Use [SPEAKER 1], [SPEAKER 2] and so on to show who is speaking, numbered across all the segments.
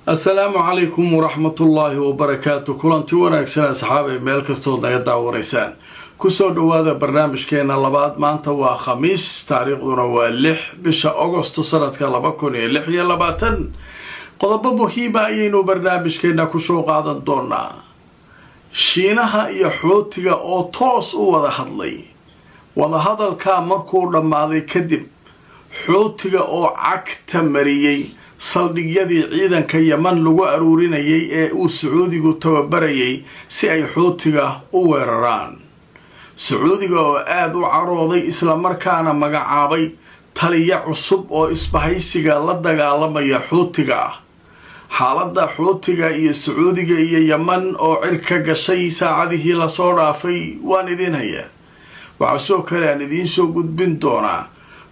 [SPEAKER 1] السلام عليكم ورحمة الله وبركاته. كلانتي wanaagsan asxaabay meel kastood naga daawareysaan kusoo dhawaada barnaamijkeena labaad maanta waa khamiis taariikhduna waa 6 bisha Agosto sanadka 2026 qodobo muhiim ah ayaynu barnaamijkeena ku soo qaadan doonaa. Shiinaha iyo Xuutiga oo toos u wada hadlay wada hadalka markuu dhamaaday kadib Xuutiga oo cagta mariyay saldhigyadii ciidanka Yemen lagu aruurinayay ee uu Sacuudigu tababarayay si ay Xuutiga u weeraraan. Sacuudiga oo aad u carooday isla markaana magacaabay taliye cusub oo isbahaysiga la dagaalamaya Xuutiga. xaaladda Xuutiga iyo Sacuudiga iyo Yemen oo cirka gashay saacadihii la soo dhaafay waan idin hayaa. Waxa soo kale aan idin soo gudbin doonaa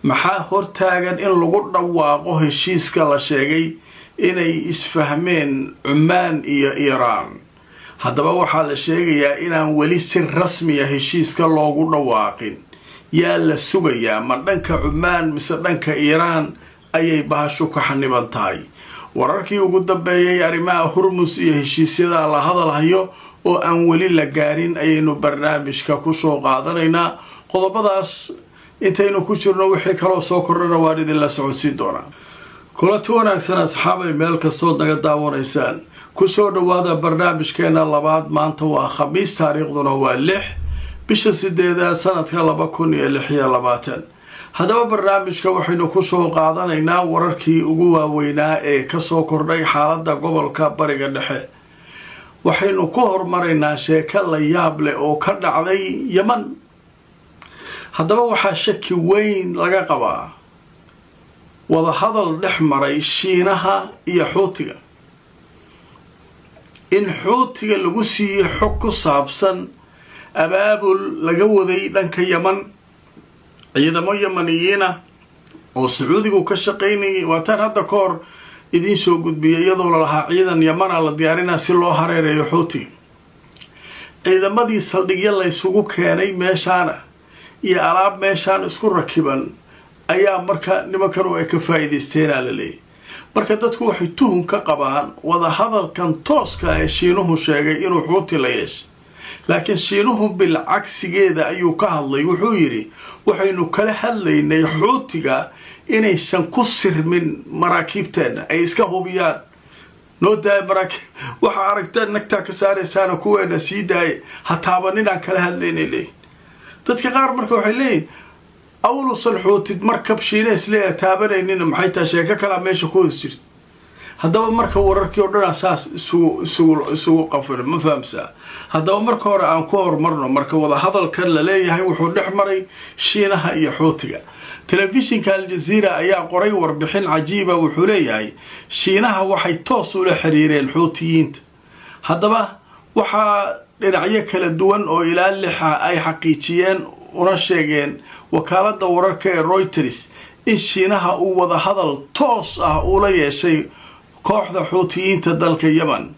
[SPEAKER 1] maxaa hortaagan in lagu dhawaaqo heshiiska la sheegay inay isfahmeen Oman iyo Iran. haddaba waxaa la sheegayaa inaan weli si rasmi ah heshiiska loogu dhawaaqin. yaa la sugayaa ma dhanka Oman mise dhanka Iran ayay bahashu ka xaniban tahay. wararkii ugu dambeeyay arrimaha Hormuz iyo heshiisyada la hadalhayo oo aan weli la gaarin ayaynu barnaamijka ku soo qaadanaynaa. qodobadaas intaynu ku jirno wixii kale soo kordhana waan idin la socodsiin doonaa. kulanti wanaagsan asxaabay meel kastoo naga daawanaysaan ku soo dhawaada barnaamijkeena labaad maanta waa khamiis taariikhduna waa 6 bisha 8 sanadka 2026. haddaba barnaamijka waxaynu ku soo qaadanaynaa wararkii ugu waaweynaa ee ka soo kordhay xaaladda gobolka Bariga Dhexe. waxaynu ku hormaraynaa sheeko la yaab leh oo ka dhacday Yemen. haddaba waxaa shaki weyn laga qabaa wada hadal dhex maray Shiinaha iyo Xuutiga in Xuutiga lagu siiyay xog ku saabsan abaabul laga waday dhanka Yemen. ciidamo Yemeniyiina oo Sacuudigu ka shaqeynayay waataan hadda ka hor idin soo gudbiyay iyadoo la lahaa ciidan Yemen la diyaarinaa si loo hareereeyo Xuutiga. ciidamadii saldhigyo la isugu keenay meeshaana iyo alaab meeshaan isku rakiban ayaa marka nimankan ay ka faa'iideysteen la leeyahay. marka dadku waxay tuhun ka qabaan wada hadalkan tooska ah ee Shiinuhu sheegay inuu Xuuti la yeeshay. laakiin Shiinuhu bil cagsigeeda ayuu ka hadlay. wuxuu yiri waxaynu kala hadlaynay Xuutiga inaysan ku sirmin maraakiibteena ay iska hubiyaan noo daa maraakib waxa aragtaan nagta ka saaraysaana kuweena sii daay hataabaninaan kala hadlaynay. dadka qaar marka waxay leeyihiin awlu salxuutid markab Shiinees leeyahay taabanaynin maxay tahay sheeko kala meesha ku hoos jirta. haddaba marka wararkii oo dhan asaas isugu qafil ma fahamsaa. haddaba marka hore aan ku hormarno marka wada hadalkan la leeyahay wuxuu dhex maray Shiinaha iyo Xuutiga. telefishinka Al Jazeera ayaa qoray warbixin cajiiba. wuxuu leeyahay Shiinaha waxay toos ula xiriireen Xuutiyiinta. haddaba waxaa dhinacyo kala duwan oo ilaa 6 ay xaqiijiyeen una sheegeen wakaaladda wararka ee Reuters in Shiinaha uu wada hadal toos ah ula yeeshay kooxda Xuutiyiinta dalka Yemen.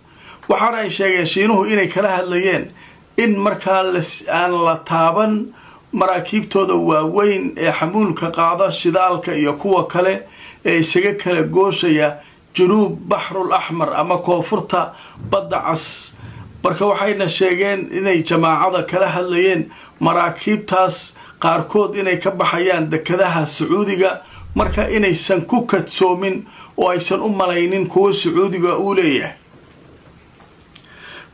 [SPEAKER 1] waxaana ay sheegeen Shiinuhu inay kala hadlayeen in markaa aan la taaban maraakiibtooda waaweyn ee xamuulka qaada shidaalka iyo kuwa kale ee isaga kala gooshaya Januub Bahrul Ahmar ama koonfurta Badda Cas. marka waxayna sheegeen inay jamaacada kala hadlayeen maraakiibtaas qaarkood inay ka baxayaan dekedaha Sacuudiga marka inaysan ku kadsoomin oo aysan u malaynin kuwa Sacuudiga uu leeyahay.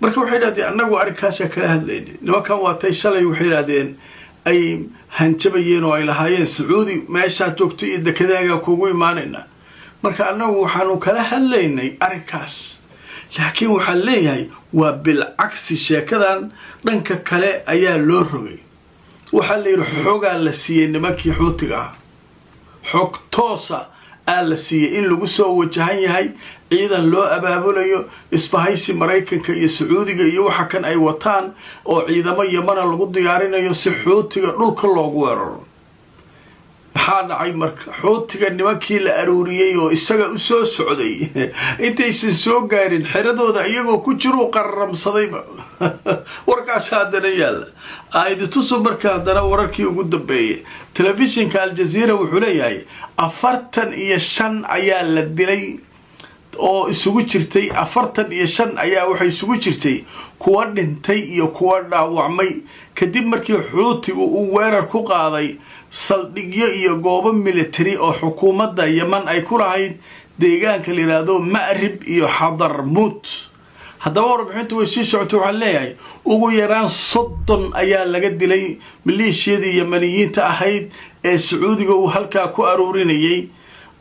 [SPEAKER 1] marka waxay yiraahdeen anagu arkaas kala hadlaynay. nimankan waatay shalay waxay yiraahdeen ay hanjabayeen oo ay lahaayeen Sacuudi meesha joogto iyo dekedaaga kugu imaanayna. marka anagu waxaanu kala hadlaynay arkaas. laakiin waxa leeyahay waa bil cagsi sheekadan dhanka kale ayaa loo rogay. waxa la yiri xogaa la siiyay nimankii Xuutiga ah. xog toosa la siiyay in lagu soo wajahan yahay ciidan loo abaabulayo isbahaysi Mareykanka iyo Sacuudiga iyo waxa kan ay wataan oo ciidamo Yemen lagu diyaarinayo si Xuutiga dhulka loogu weeraro. maxaa dhacay marka Xuutiga nimankii la aruuriyay oo isaga u soo socday intaysan soo gaarin xiradooda iyagoo ku jiro qarramsadayba. warkaas hadana yaala aayadtu marka hadana wararkii ugu dambeeyay telefishinka Al Jazeera wuxuu leeyahay 45 ayaa la dilay oo isugu jirtay 45 ayaa waxay isugu jirtay kuwa dhintay iyo kuwa dhaawacmay kadib markii xuutigu uu weerar ku qaaday saldhigyo iyo goobo military oo xukuumadda Yemen ay ku lahayd deegaanka la yiraahdo Ma'rib iyo Hadramaut. haddaba warbixintu way sii socotay waxaa leeyahay ugu yaraan 30 ayaa laga dilay maleeshiyadii Yemeniyiinta ahayd ee Sacuudiga uu halkaa ku aruurinayay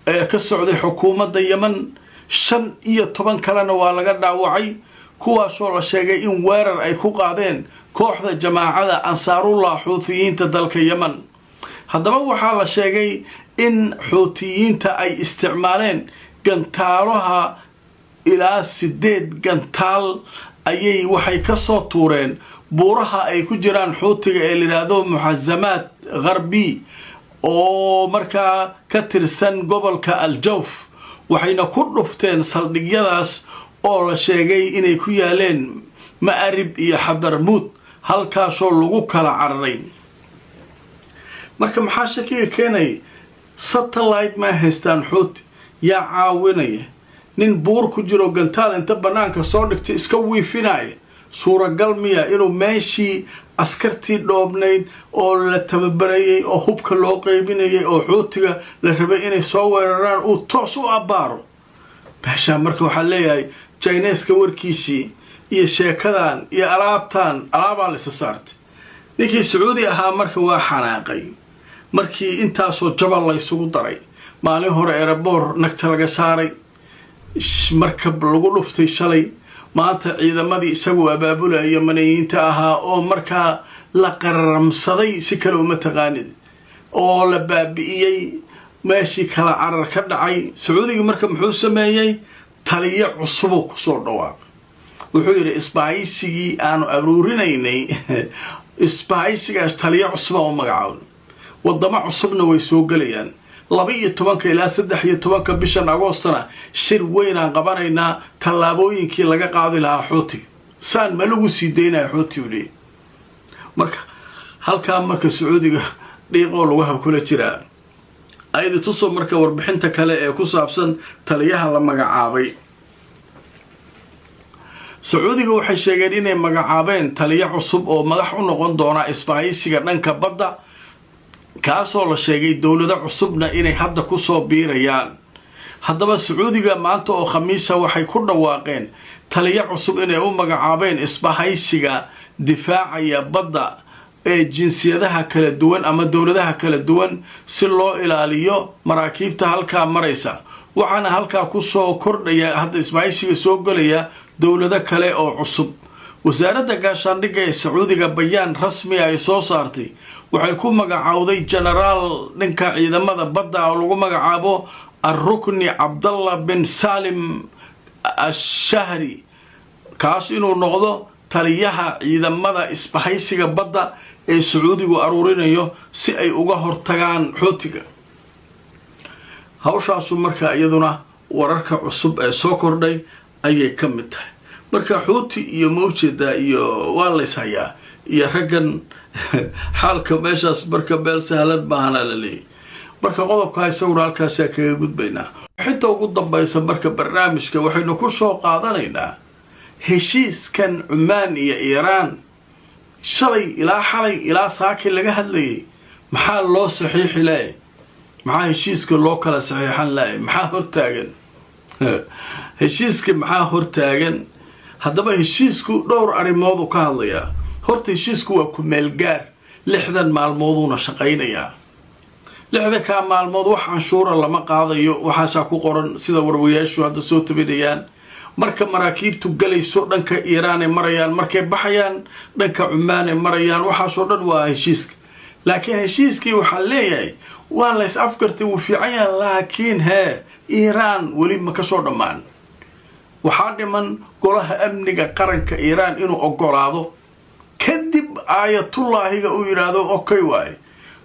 [SPEAKER 1] ee ka socday xukuumadda Yemen 15 kalena waa laga dhaawacay kuwaasoo la sheegay in weerar ay ku qaadeen kooxda jamaacada Ansaarullah Xuutiyiinta dalka Yemen. haddaba waxaa la sheegay in Xuutiyiinta ay isticmaaleen gantaalaha ilaa 8 gantaal ayay waxay ka soo tuureen buuraha ay ku jiraan Xuutiga ee la yiraahdo Muhazzamaat Gharbi oo markaa ka tirsan gobolka Al-Jawf waxayna ku dhufteen saldhigyadaas oo la sheegay inay ku yaaleen Ma'rib iyo Hadramaut halkaasoo lagu kala cararay. marka maxaa shakiga keenay satellite ma haystaan Xuuti yaa caawinaya nin buur ku jiro gantaal inta banaanka soo dhigtay iska wiifinaya suuragal miya inuu meeshii askartii dhoobnayd oo la tababarayay oo hubka loo qaybinayay oo Xuutiga la rabay inay soo weeraraan uu toos u abaaro meesha. marka waxaa leeyahay Chinese-ka warkiisii iyo sheekadan iyo alaabaa la isa saartay. ninkii Sacuudi ahaa marka waa xanaaqay markii intaasoo jabal la isugu daray maalin hore airport nagta laga saaray markab lagu dhuftay shalay maanta ciidamadii isagu abaabulaya Yemeniyiinta ahaa oo markaa la qaramsaday si kale uma taqaanid oo la baabi'iyay meeshii kala carar ka dhacay. Sacuudiga marka muxuu sameeyay taliye cusub ku soo dhawaaqay wuxuu yiri isbaaysigii aanu aruurinaynay isbaaysigaas taliye cusub oo magacaabay wadamo cusubna way soo galayaan 12 ilaa 13 bishan Agoostana shir weyn aan qabanaynaa tallaabooyinkii laga qaadi lahaa Xuutiga saan ma lagu sii deynaa Xuutiga. marka halka marka Sacuudiga dhiiqo lagu kula jiraa ayda tusoo marka warbixinta kale ee ku saabsan taliyaha la magacaabay. Sacuudiga waxay sheegeen inay magacaabeen taliye cusub oo madax u noqon doona isbaaysiga dhanka badda kaasoo la sheegay dawlado cusubna inay hadda ku soo biirayaan. haddaba Sacuudiga maanta oo Khamiisa waxay ku dhawaaqeen taliye cusub inay u magacaabeen isbaaysiga difaacaya badda ee jinsiyadaha kala duwan ama dawladaha kala duwan si loo ilaaliyo maraakiibta halka maraysa. waxaana halka ku soo kordhaya hadda isbaaysiga soo galaya dawlado kale oo cusub. wasaaradda gaashaandhigga ee Sacuudiga bayaan rasmi ay soo saartay waxay ku magacaawday generaal ninka ciidamada badda oo lagu magacaabo Ar-Rukni Abdullah bin Salim Ash-Shahri kaas inuu noqdo taliyaha ciidamada isbahaysiga badda ee Sacuudigu aruurinayo si ay uga hortagaan Xuutiga. hawshaasu marka iyaduna wararka cusub ee soo kordhay ayay ka mid tahay. marka Xuuti iyo mawjada iyo waa la ishayaa iyo raggan xaalka meeshaas marka beel sahlan baahana la leeyahay. marka qodobka isaguna halkaas kaga gudbaynaa. xinta ugu dambaysa marka barnaamijka waxaynu ku soo qaadanaynaa heshiiskan Cumaan iyo Iiraan shalay ilaa xalay ilaa saaki laga hadlayay maxaa loo saxiixi lahayd maxaa heshiiska loo kala saxiixan lahayd maxaa hortaagan heshiiska maxaa hortaagan. haddaba heshiisku dhowr arrimood uu ka hadlayaa. horta heshiisku waa ku meel gaar 60 maalmooduna shaqaynayaa. 60 maalmood wax canshuura lama qaadayo waxaasaa ku qoran sida warwayaashu hadda soo tabinayaan. marka maraakiibtu galayso dhanka Iiraan ay marayaan markay baxayaan dhanka Cumaan ay marayaan waxaasoo dhan waa heshiiska. laakiin heshiiskii waxaa leeyahay waa la is afkartay wuu fiican yahay laakiin Iiraan weli ma ka soo dhammaan. waxaa dhiman golaha amniga qaranka Iiraan inuu ogolaado kadib aayatullaahiga uu yiraahdo okay waay.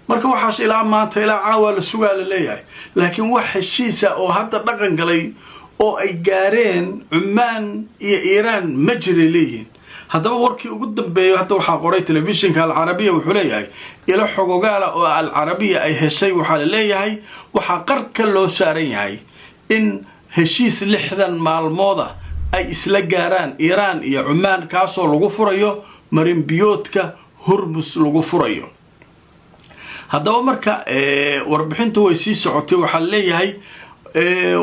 [SPEAKER 1] marka waxaas ilaa maanta ilaa caawa la sugaa la leeyahay laakiin wax heshiisa oo hadda dhaqan galay oo ay gaareen Cumaan iyo Iiraan ma jiray leeyihiin. haddaba warkii ugu dambeeyay hadda waxaa qoray telefishinka Al-Carabiya wuxuu leeyahay ila xogogaala oo Al-Carabiya ay heshay waxaa la leeyahay waxaa qarka loo saaran yahay in heshiis 60 maalmood ah ay isla gaaraan Iiraan iyo Cumaan kaasoo lagu furayo marin biyoodka Hormuz lagu furayo. haddaba marka warbixintu way sii socotay waxa leeyahay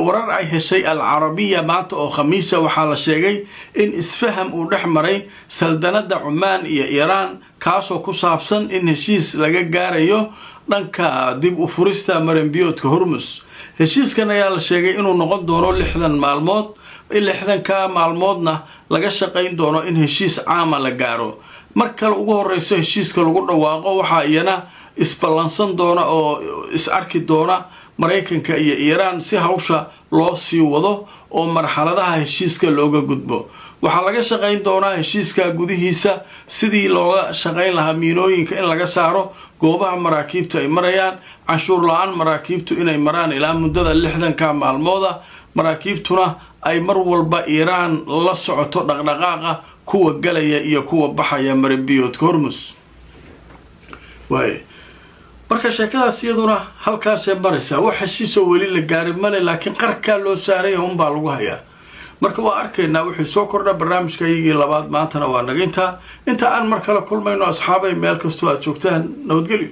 [SPEAKER 1] warar ay heshay al-Arabiya maanta oo khamiisa waxa la sheegay in isfaham uu dhexmaray saldanada Cumaan iyo Iiraan kaasoo ku saabsan in heshiis laga gaarayo dhanka dib u furista marin biyoodka Hormuz. heshiiskan ayaa la sheegay inuu noqon doono 60 maalmood 60 maalmoodna laga shaqayn doono in heshiis caam la gaaro. marka ugu horeyso heshiiska lagu dhawaaqo waxa iyana isbalansan doona oo is arki doona Mareykanka iyo Iiraan si hawsha loo sii wado oo marxaladaha heshiiska looga gudbo. waxa laga shaqayn doonaa heshiiska gudihiisa sidii looga shaqayn lahaa miinooyinka in laga saaro goobaha maraakiibta ay marayaan cashuur la'aan maraakiibtu inay maraan ilaa muddada 60 maalmooda maraakiibtuna ay mar walba Iiraan la socoto dhaqdhaqaaqa kuwa galaya iyo kuwa baxaya marin biyoodka Hormuz. marka sheekadaas iyaduna halkaas ay maraysaa wax heshiis oo weli la gaarin male laakiin qarka loo saaray un baa lagu hayaa. marka waa arkaynaa wixii soo kordha barnaamijkaygii labaad maantana waa naga inta aan mar kale kulmayno asxaabay meel kastoo aad joogtaan nabadgelyo.